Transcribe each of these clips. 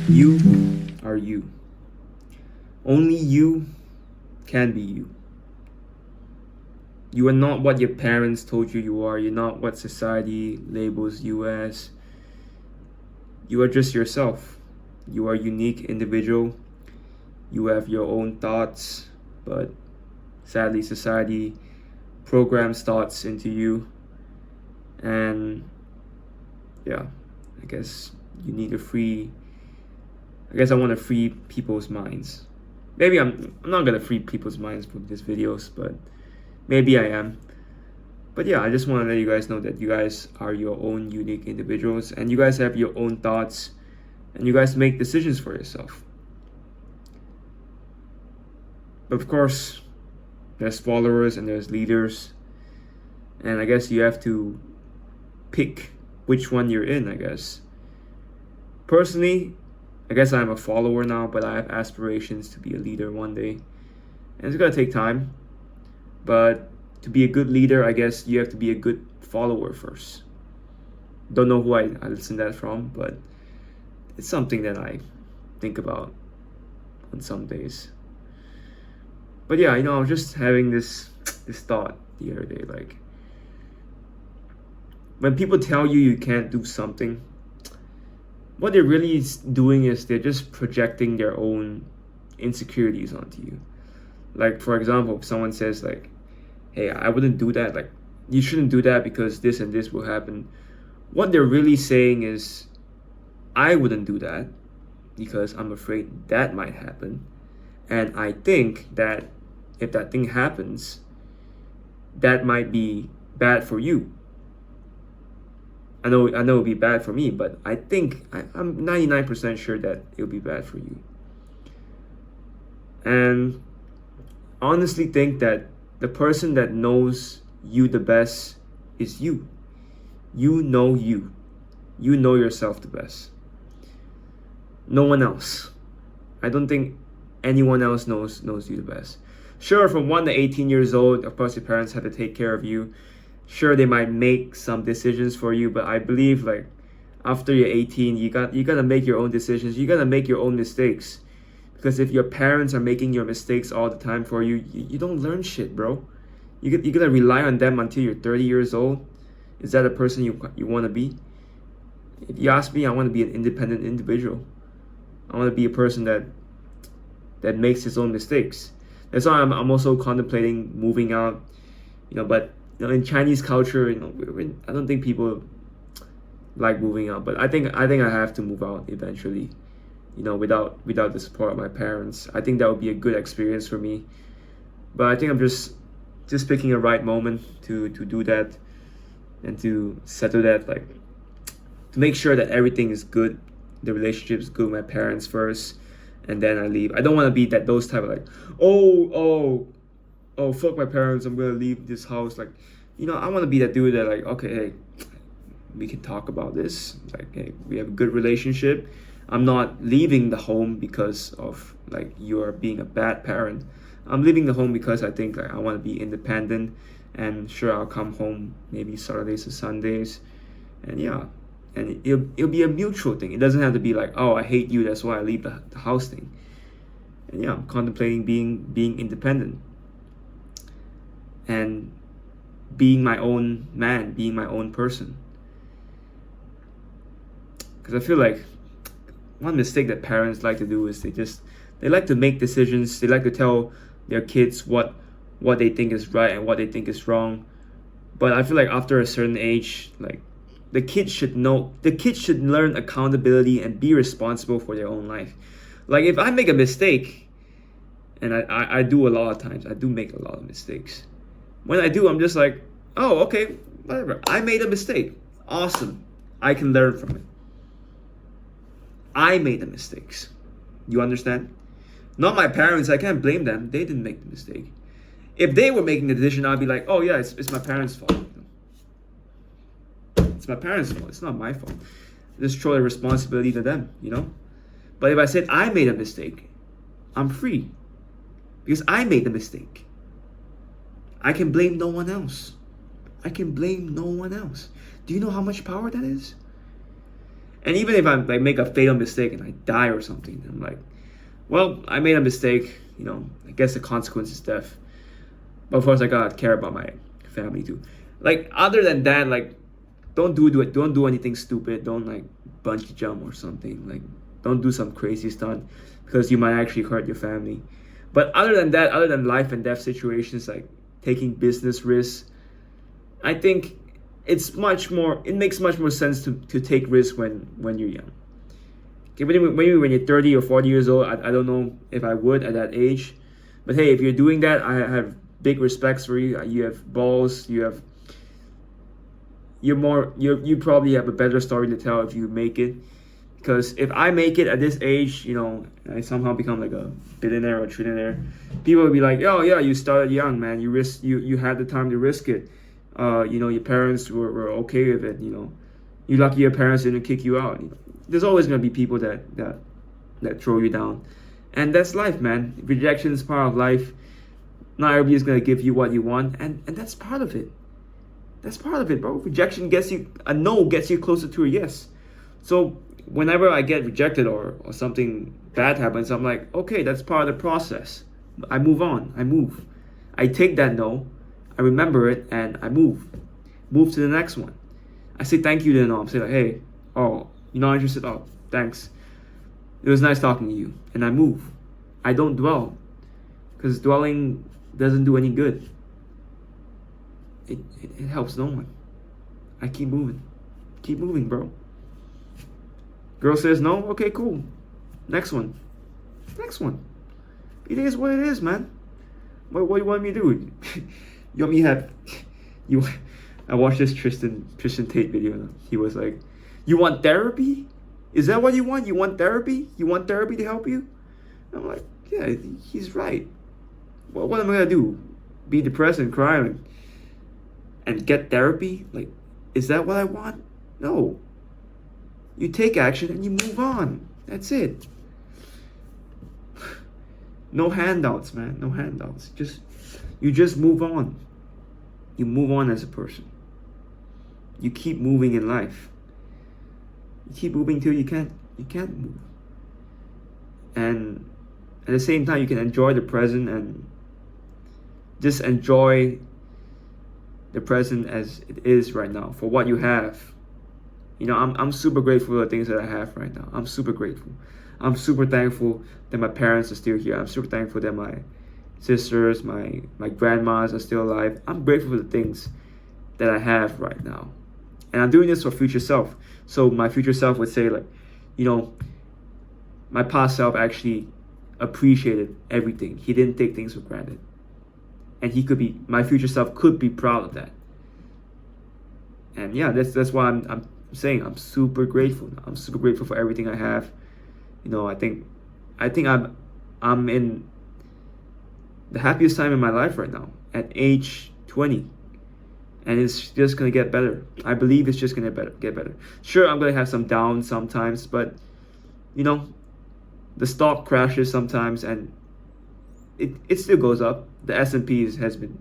You are you. Only you can be you. You are not what your parents told you you are. You're not what society labels you as. You are just yourself. You are a unique individual. You have your own thoughts, but sadly, society programs thoughts into you. And yeah, I guess you need to free. I guess I want to free people's minds. Maybe I'm not gonna free people's minds with these videos, but maybe I am. But yeah, I just want to let you guys know that you guys are your own unique individuals and you guys have your own thoughts and you guys make decisions for yourself. But of course, there's followers and there's leaders, and I guess you have to pick which one you're in, I guess. Personally, I guess I'm a follower now, but I have aspirations to be a leader one day. And it's gonna take time. But to be a good leader, I guess you have to be a good follower first. Don't know who I listen to that from, but it's something that I think about on some days. But yeah, I was just having this thought the other day, like when people tell you you can't do something, what they're really doing is they're just projecting their own insecurities onto you. Like for example, if someone says like, hey, I wouldn't do that, like you shouldn't do that because this and this will happen. What they're really saying is, I wouldn't do that because I'm afraid that might happen. And I think that if that thing happens, that might be bad for you. I know it'll be bad for me, but I'm 99% sure that it'll be bad for you. And honestly think that the person that knows you the best is you. You know you. You know yourself the best. No one else. I don't think anyone else knows you the best. Sure, from 1 to 18 years old, of course your parents have to take care of you. Sure, they might make some decisions for you, but I believe like after you're 18, you gotta make your own decisions. You gotta make your own mistakes. Because if your parents are making your mistakes all the time for you, you don't learn shit, bro. You're gonna rely on them until you're 30 years old. Is that a person you want to be? If you ask me, I want to be an independent individual. I want to be a person that makes his own mistakes. That's why I'm also contemplating moving out. But in Chinese culture, I don't think people like moving out. But I think I have to move out eventually. Without the support of my parents, I think that would be a good experience for me. But I think I'm just picking a right moment to do that and to settle that, like to make sure that everything is good, the relationship is good with my parents first, and then I leave. I don't want to be those type of like, oh, fuck my parents, I'm gonna leave this house. Like, I want to be that dude that like, okay, hey, we can talk about this. Like, hey, we have a good relationship. I'm not leaving the home because of like you're being a bad parent. I'm leaving the home because I think like I want to be independent, and sure I'll come home maybe Saturdays or Sundays, and yeah, and it'll be a mutual thing. It doesn't have to be like, oh, I hate you, that's why I leave the house thing. And yeah, I'm contemplating being independent and being my own man, being my own person. Because I feel like one mistake that parents like to do is they like to make decisions. They like to tell their kids what they think is right and what they think is wrong. But I feel like after a certain age, like the kids should learn accountability and be responsible for their own life. Like if I make a mistake, and I do a lot of times, I do make a lot of mistakes. When I do, I'm just like, oh, okay, whatever. I made a mistake. Awesome. I can learn from it. I made the mistakes. You understand? Not my parents. I can't blame them. They didn't make the mistake. If they were making the decision, I'd be like, oh yeah, it's my parents' fault. It's my parents' fault. It's not my fault. Just throw the responsibility to them, But if I said I made a mistake, I'm free. Because I made the mistake. I can blame no one else. I can blame no one else. Do you know how much power that is? And even if I like make a fatal mistake and I die or something, I'm like, well, I made a mistake. You know, I guess the consequence is death. But of course, I gotta care about my family too. Like other than that, like don't do anything stupid. Don't like bungee jump or something. Like don't do some crazy stunt because you might actually hurt your family. But other than that, other than life and death situations like taking business risks, I think it makes much more sense to take risks when you're young. Okay, maybe when you're 30 or 40 years old, I don't know if I would at that age. But hey, if you're doing that, I have big respects for you. You have balls. You probably have a better story to tell if you make it. Because if I make it at this age, you know, I somehow become like a billionaire or trillionaire, people will be like, oh yeah, you started young, man. You had the time to risk it. You know, your parents were okay with it. You know, you lucky your parents didn't kick you out. You know, there's always gonna be people that throw you down, and that's life, man. Rejection is part of life. Not everybody's gonna give you what you want, and that's part of it. That's part of it, bro. Rejection gets you a no gets you closer to a yes. So whenever I get rejected or something bad happens, I'm like, okay, that's part of the process. I move on. I move. I take that no, I remember it, and I move. Move to the next one. I say thank you to the no. I'm saying like, hey, oh, you're not interested? Oh, thanks. It was nice talking to you. And I move. I don't dwell. Because dwelling doesn't do any good. It helps no one. I keep moving. Keep moving, bro. Girl says no? Okay, cool. Next one. Next one. It is what it is, man. What do you want me to do? You want me to have... I watched this Tristan Tate video. He was like, you want therapy? Is that what you want? You want therapy? You want therapy to help you? I'm like, yeah, he's right. Well, what am I going to do? Be depressed and cry and get therapy? Like, is that what I want? No. You take action and you move on. That's it. No handouts, man. No handouts. You just move on. You move on as a person. You keep moving in life. You keep moving till you can't move. And at the same time, you can enjoy the present and just enjoy the present as it is right now for what you have. You know, I'm super grateful for the things that I have right now. I'm super grateful. I'm super thankful that my parents are still here. I'm super thankful that my sisters, my grandmas are still alive. I'm grateful for the things that I have right now. And I'm doing this for future self. So my future self would say like, you know, my past self actually appreciated everything. He didn't take things for granted. And my future self could be proud of that. And yeah, that's why I'm saying I'm super grateful. I'm super grateful for everything I have. You know, I think I'm in the happiest time in my life right now at age 20. And it's just gonna get better. I believe it's just gonna get better. Sure, I'm gonna have some downs sometimes, but you know, the stock crashes sometimes, and it still goes up. The S&P has been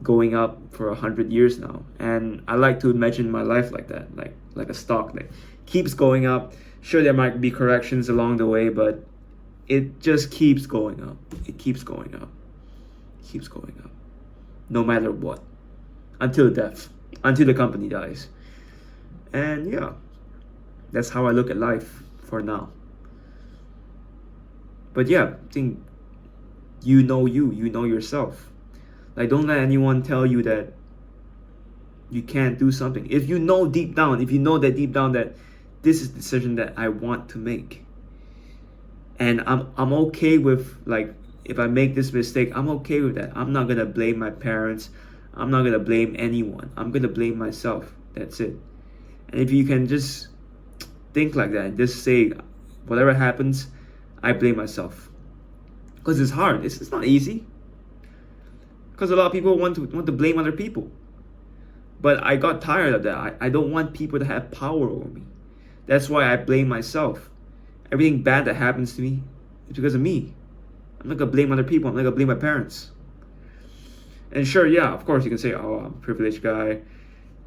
going up for 100 years now, and I like to imagine my life like that, like a stock that keeps going up. Sure, there might be corrections along the way, but it just keeps going up. It keeps going up. It keeps going up, no matter what. Until death, until the company dies. And yeah, that's how I look at life for now. But yeah, I think you know yourself. Like, don't let anyone tell you that you can't do something. If you know deep down that this is the decision that I want to make, and I'm okay with, like, if I make this mistake, I'm okay with that. I'm not gonna blame my parents. I'm not gonna blame anyone. I'm gonna blame myself. That's it. And if you can just think like that and just say, whatever happens, I blame myself. Because it's hard. It's not easy. Because a lot of people want to blame other people. But I got tired of that. I don't want people to have power over me. That's why I blame myself. Everything bad that happens to me is because of me. I'm not gonna blame other people. I'm not gonna blame my parents. And sure, yeah, of course you can say, oh, I'm a privileged guy.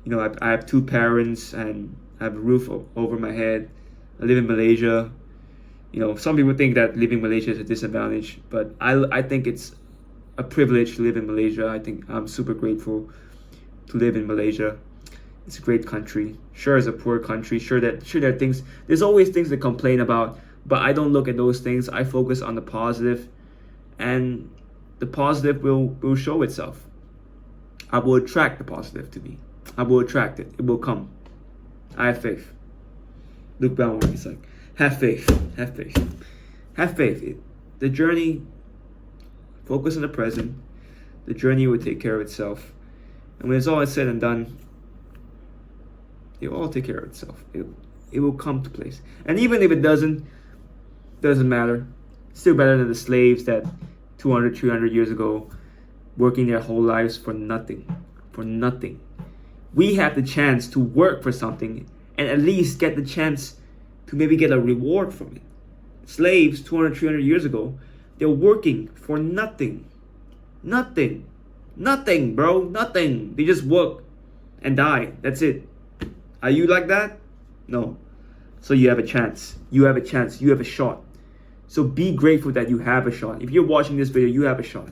You know, I have two parents and I have a roof over my head. I live in Malaysia. You know, some people think that living in Malaysia is a disadvantage, but I think it's a privilege to live in Malaysia. I think I'm super grateful to live in Malaysia. It's a great country. Sure, it's a poor country. Sure, there are things. There's always things to complain about, but I don't look at those things. I focus on the positive, and the positive will show itself. I will attract the positive to me. I will attract it. It will come. I have faith. Luke Bellmore, he's like, have faith, have faith, have faith. The journey, focus on the present. The journey will take care of itself. And when it's all said and done, it will all take care of itself. It will come to place. And even if it doesn't matter. Still better than the slaves that 200, 300 years ago, working their whole lives for nothing. For nothing. We have the chance to work for something and at least get the chance to maybe get a reward from it. Slaves 200, 300 years ago, they're working for nothing. Nothing. Nothing, bro. Nothing. They just work and die. That's it. Are you like that? No. So you have a chance. You have a chance. You have a shot. So be grateful that you have a shot. If you're watching this video, you have a shot.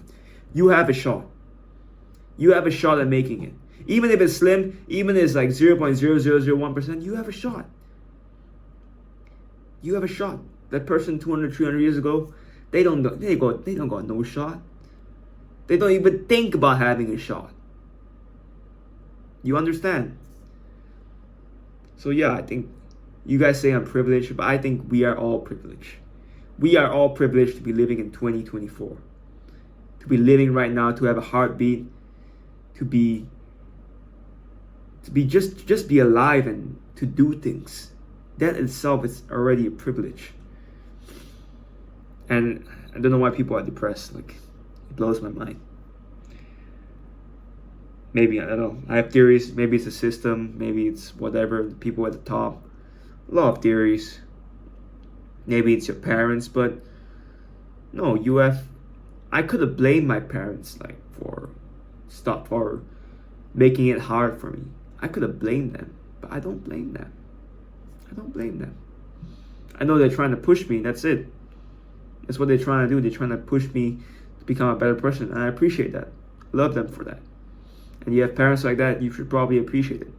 You have a shot. You have a shot at making it. Even if it's slim, even if it's like 0.0001%, you have a shot. You have a shot. That person 200, 300 years ago, they don't got no shot. They don't even think about having a shot. You understand? So yeah, I think you guys say I'm privileged, but I think we are all privileged. We are all privileged to be living in 2024. To be living right now, to have a heartbeat, to be just be alive and to do things. That itself is already a privilege. And I don't know why people are depressed. Like, it blows my mind. Maybe, I don't know. I have theories. Maybe it's a system. Maybe it's whatever. The people at the top. A lot of theories. Maybe it's your parents. But no, I could have blamed my parents like for making it hard for me. I could have blamed them. But I don't blame them. I don't blame them. I know they're trying to push me. That's it. That's what they're trying to do. They're trying to push me to become a better person. And I appreciate that. Love them for that. And you have parents like that, you should probably appreciate it.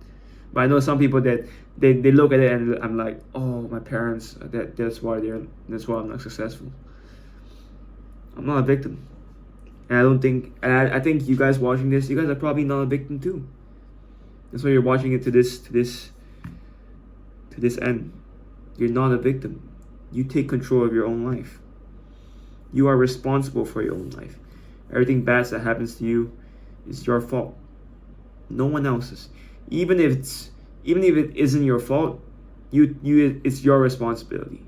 But I know some people that they look at it and I'm like, oh, my parents, that's why I'm not successful. I'm not a victim. And I think you guys watching this, you guys are probably not a victim too. That's why you're watching it to this end. You're not a victim. You take control of your own life. You are responsible for your own life. Everything bad that happens to you is your fault. No one else's. Even if it isn't your fault, it's your responsibility.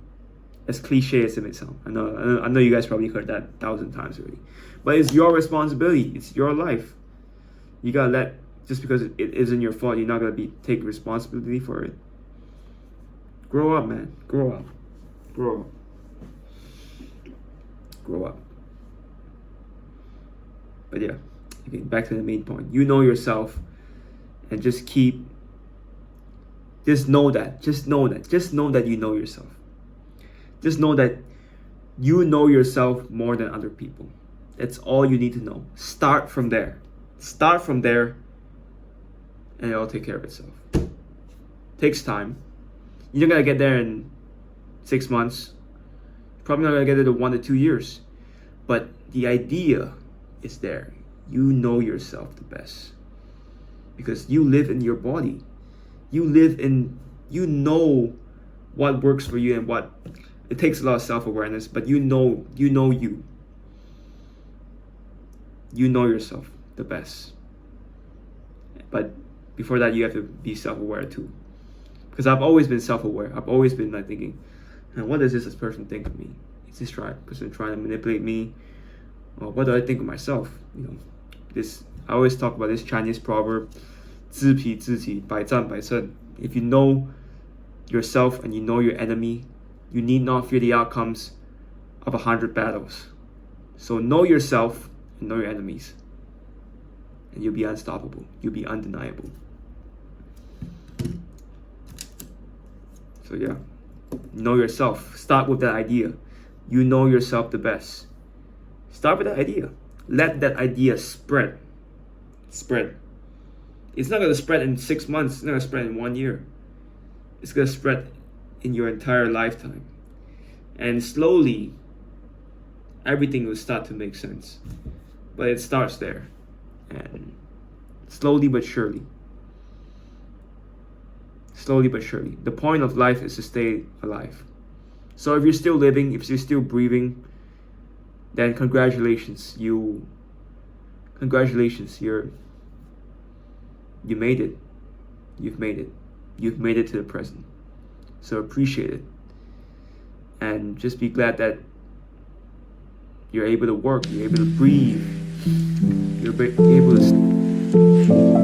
As cliche as it may sound. I know you guys probably heard that 1,000 times already. But it's your responsibility. It's your life. You gotta just because it isn't your fault, you're not gonna take responsibility for it. Grow up, man. Grow up. Grow up. Grow up. But yeah, okay, back to the main point. You know yourself, and just know that. Just know that you know yourself. Just know that you know yourself more than other people. That's all you need to know. Start from there. And it'll take care of itself. Takes time. You're not gonna get there in 6 months. You're probably not gonna get there in 1 to 2 years. But the idea is there. You know yourself the best. Because you live in your body. You know what works for you and what it takes a lot of self-awareness, but you know you. You know yourself the best. But before that, you have to be self-aware too. Because I've always been self-aware. I've always been like thinking, what does this person think of me? Is this person trying to manipulate me? Or what do I think of myself? I always talk about this Chinese proverb, 知彼知己,百战百胜. If you know yourself and you know your enemy, you need not fear the outcomes of 100 battles. So know yourself and know your enemies. And you'll be unstoppable. You'll be undeniable. So yeah, Know yourself. Start with that idea. You know yourself the best. Start with that idea. Let that idea spread. Spread. It's not going to spread in 6 months. It's not going to spread in 1 year. It's going to spread in your entire lifetime. And slowly, everything will start to make sense. But it starts there. And slowly but surely. Slowly but surely. The point of life is to stay alive. So if you're still living, if you're still breathing, then congratulations. You made it. You've made it. You've made it to the present. So appreciate it. And just be glad that you're able to work, you're able to breathe, you're able to